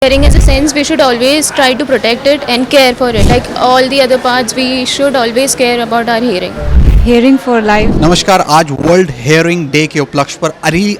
Hearing is a sense we should always try to protect it and care for it. Like all the other parts, we should always care about our hearing. Hearing for life. नमस्कार, आज world hearing day के उपलक्ष्य पर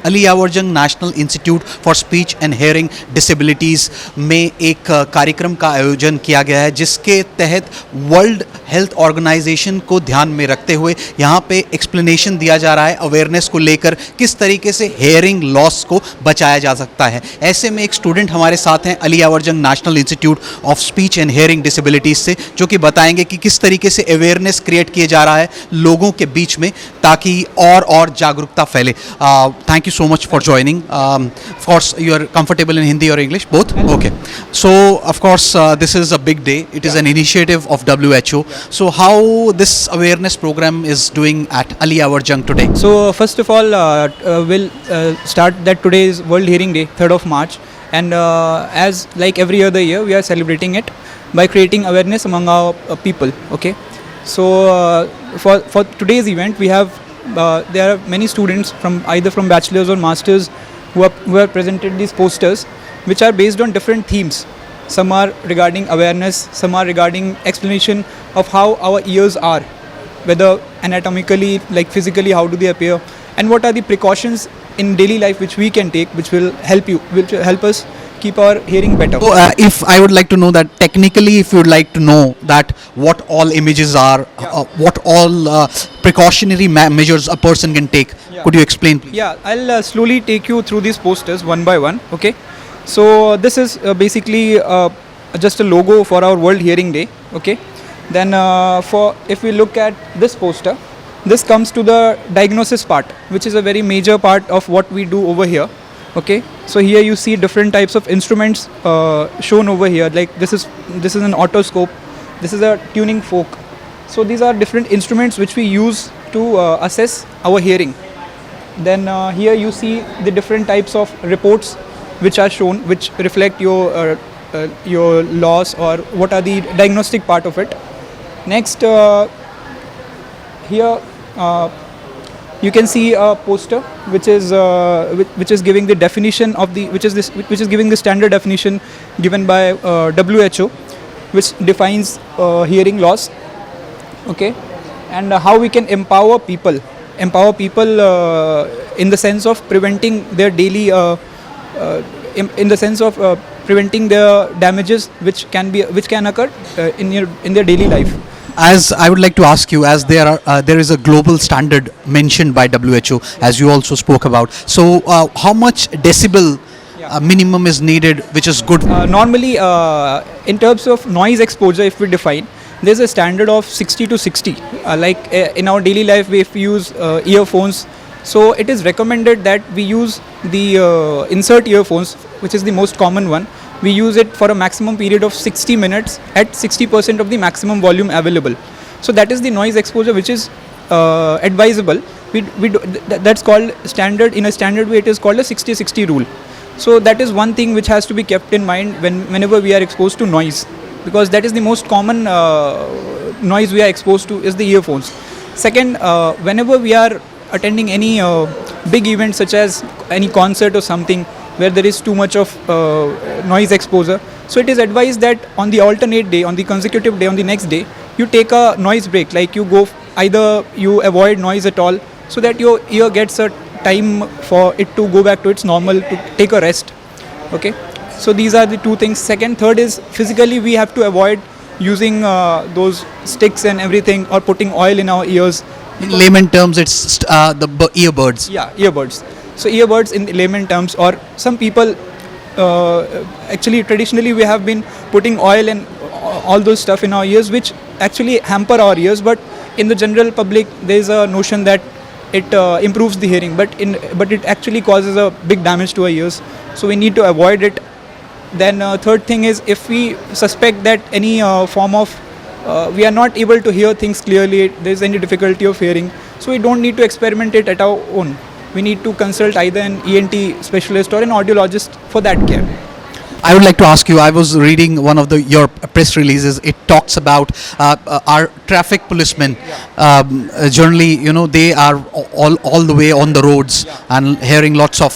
अली यावर जंग national institute for speech and hearing disabilities में एक कार्यक्रम का आयोजन किया गया है, जिसके तहत वर्ल्ड हेल्थ ऑर्गेनाइजेशन को ध्यान में रखते हुए यहाँ पे एक्सप्लेनेशन दिया जा रहा है अवेयरनेस को लेकर, किस तरीके से हेयरिंग लॉस को बचाया जा सकता है। ऐसे में एक स्टूडेंट हमारे साथ हैं अली यावर जंग national institute of speech and hearing disabilities से, जो कि बताएंगे कि किस तरीके से अवेयरनेस क्रिएट किया जा रहा है लोगों के बीच में, ताकि और जागरूकता फैले। Thank you so much for joining. Of course you are comfortable in Hindi और English both? Okay, so of course this is a big day. It is an initiative of WHO. So how this awareness program is doing at Ali Yavar Jung today? So first of all, we'll start that today is World Hearing Day, 3rd of March, and as like every other year, we are celebrating it by creating awareness among our people. Okay, so for today's event, we have there are many students from either from bachelors or masters who have presented these posters, which are based on different themes. Some are regarding awareness, some are regarding explanation of how our ears are, whether anatomically, like physically, how do they appear, and what are the precautions in daily life which we can take, which will help us keep our hearing better. So if I would like to know that technically, if you would like to know that what all images are, what all precautionary measures a person can take, could you explain, please? Yeah, I'll slowly take you through these posters one by one. Okay. So this is basically just a logo for our World Hearing Day. Okay. Then if we look at this poster, this comes to the diagnosis part, which is a very major part of what we do over here. Okay. So here you see different types of instruments shown over here. Like this is an otoscope. This is a tuning fork. So these are different instruments which we use to assess our hearing. Then here you see the different types of reports which are shown, which reflect your loss or what are the diagnostic part of it. Next, here you can see a poster which is giving the definition of which is giving the standard definition given by WHO, which defines hearing loss. Okay, and how we can empower people in the sense of preventing their daily in the sense of preventing the damages which can occur in their daily life. As I would like to ask you, as there is a global standard mentioned by WHO, as you also spoke about. So how much decibel minimum is needed, which is good? Normally, in terms of noise exposure, if we define, there's a standard of 60 to 60. Like in our daily life, if we use earphones, so it is recommended that we use the insert earphones, which is the most common one. We use it for a maximum period of 60 minutes at 60% of the maximum volume available. So that is the noise exposure which is advisable. That's called standard. In a standard way, it is called a 60-60 rule. So that is one thing which has to be kept in mind whenever we are exposed to noise, because that is the most common noise we are exposed to is the earphones. Second, whenever we are attending any big event such as any concert or something where there is too much of noise exposure, so it is advised that on the alternate day, on the consecutive day, on the next day, you take a noise break. Like either you avoid noise at all, so that your ear gets a time for it to go back to its normal, to take a rest. Okay, so these are the two things. Third is physically we have to avoid using those sticks and everything, or putting oil in our ears. In layman terms, it's the earbuds. Yeah, earbuds. So earbuds in layman terms, or some people actually traditionally we have been putting oil and all those stuff in our ears, which actually hamper our ears. But in the general public, there is a notion that it improves the hearing, but it actually causes a big damage to our ears. So we need to avoid it. Then third thing is, if we suspect that any form of we are not able to hear things clearly, there is any difficulty of hearing, so we don't need to experiment it at our own. We need to consult either an ENT specialist or an audiologist for that care. I would like to ask you. I was reading one of your press releases. It talks about our traffic policemen. Generally, they are all the way on the roads and hearing lots of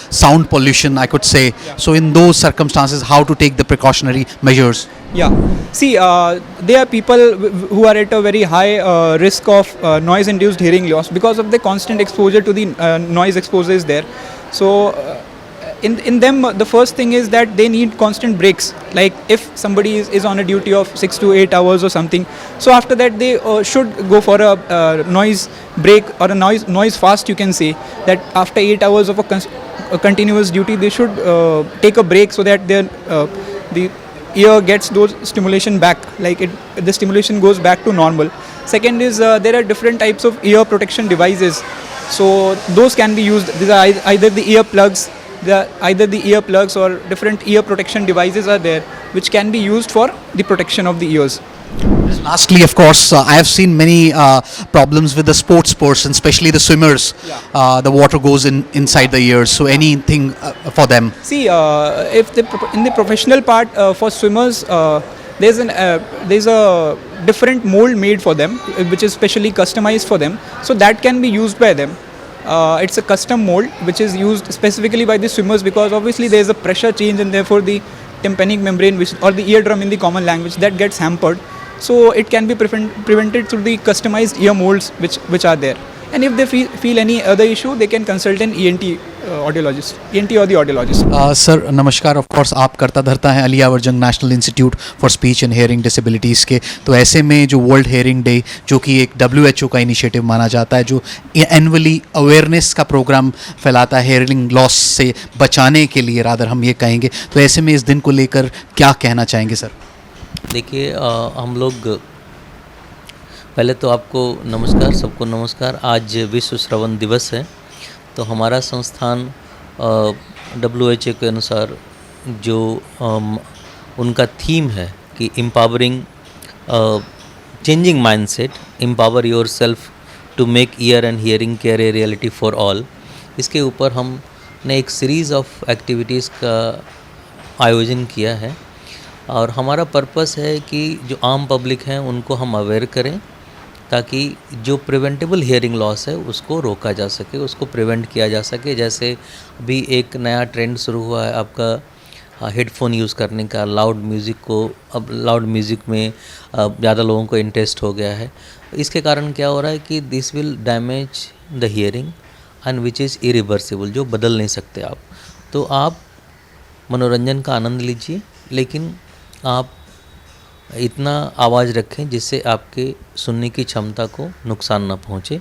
sound pollution, I could say. So, in those circumstances, how to take the precautionary measures? Yeah. See, there are people who are at a very high risk of noise-induced hearing loss because of the constant exposure to the noise exposure is there. So, in them, the first thing is that they need constant breaks. Like if somebody is on a duty of 6 to 8 hours or something, so after that they should go for a noise break or a noise fast. You can say that after 8 hours of a continuous duty, they should take a break so that the ear gets those stimulation back, like the stimulation goes back to normal. Second is there are different types of ear protection devices, so those can be used. These are either the earplugs, or different ear protection devices are there which can be used for the protection of the ears. Lastly, of course, I have seen many problems with the sports person, especially the swimmers. The water goes inside the ears. So anything for them? See, if in the professional part for swimmers, there's a different mold made for them, which is specially customized for them. So that can be used by them. It's a custom mold which is used specifically by the swimmers because obviously there is a pressure change and therefore the tympanic membrane, or the eardrum in the common language, that gets hampered. So it can be prevented through the customized ear molds which are there. And if they feel any other issue, they can consult an ENT audiologist, ENT or the audiologist. Sir नमस्कार. Of course आप करता धरता है अली यावर जंग national institute for speech and hearing disabilities के. तो ऐसे में जो वर्ल्ड हेयरिंग डे, जो कि एक WHO का इनिशिएटिव माना जाता है, जो एनुअली अवेयरनेस का प्रोग्राम फैलाता है हेयरिंग लॉस से बचाने के लिए, रादर हम ये कहेंगे, तो ऐसे में इस दिन को लेकर क्या कहना चाहेंगे सर? देखिए, हम लोग पहले तो आपको नमस्कार, सबको नमस्कार. आज विश्व श्रवण दिवस है. तो हमारा संस्थान WHO के अनुसार जो उनका थीम है कि empowering changing mindset, empower yourself to make ear and hearing care a reality for all, इसके ऊपर हमने एक सीरीज़ ऑफ एक्टिविटीज़ का आयोजन किया है. और हमारा पर्पस है कि जो आम पब्लिक हैं उनको हम अवेयर करें, ताकि जो प्रिवेंटेबल हियरिंग लॉस है उसको रोका जा सके, उसको प्रिवेंट किया जा सके. जैसे अभी एक नया ट्रेंड शुरू हुआ है आपका हेडफोन यूज़ करने का, लाउड म्यूज़िक में ज़्यादा लोगों को इंटरेस्ट हो गया है. इसके कारण क्या हो रहा है कि this will damage the hearing and which is irreversible, जो बदल नहीं सकते आप. तो आप मनोरंजन का आनंद लीजिए, लेकिन आप इतना आवाज़ रखें जिससे आपके सुनने की क्षमता को नुकसान ना पहुँचे.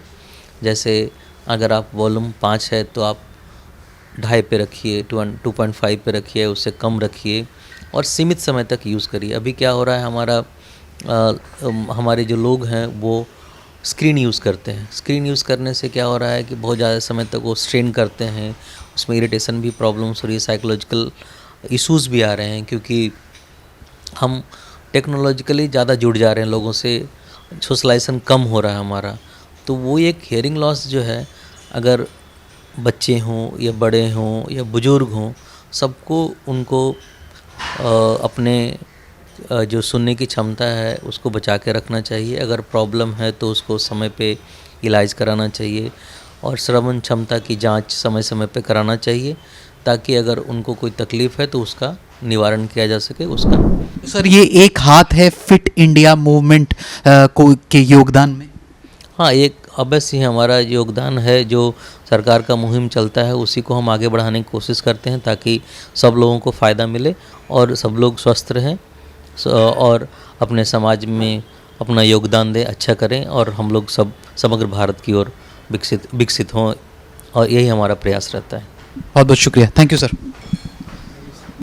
जैसे अगर आप वॉल्यूम 5 है तो आप 2.5 पे रखिए, 2.5 पे रखिए, उससे कम रखिए और सीमित समय तक यूज़ करिए. अभी क्या हो रहा है, हमारे जो लोग हैं वो स्क्रीन यूज़ करते हैं. स्क्रीन यूज़ करने से क्या हो रहा है कि बहुत ज़्यादा समय तक वो स्ट्रेन करते हैं, उसमें इरिटेशन भी प्रॉब्लम्स हो रही है, साइकोलॉजिकल इश्यूज़ भी आ रहे हैं, क्योंकि हम टेक्नोलॉजिकली ज़्यादा जुड़ जा रहे हैं लोगों से, सोशलाइजेशन कम हो रहा है हमारा. तो वो एक हियरिंग लॉस जो है, अगर बच्चे हों या बड़े हों या बुज़ुर्ग हों, सबको उनको अपने जो सुनने की क्षमता है उसको बचा के रखना चाहिए. अगर प्रॉब्लम है तो उसको समय पे इलाज कराना चाहिए और श्रवण क्षमता की जांच समय समय पे कराना चाहिए, ताकि अगर उनको कोई तकलीफ़ है तो उसका निवारण किया जा सके. उसका सर ये एक हाथ है फिट इंडिया मूवमेंट को के योगदान में? हाँ, एक अवश्य हमारा योगदान है. जो सरकार का मुहिम चलता है उसी को हम आगे बढ़ाने की कोशिश करते हैं, ताकि सब लोगों को फ़ायदा मिले और सब लोग स्वस्थ रहें और अपने समाज में अपना योगदान दें, अच्छा करें और हम लोग सब समग्र भारत की ओर विकसित हों, और यही हमारा प्रयास रहता है. बहुत बहुत शुक्रिया. Thank you sir.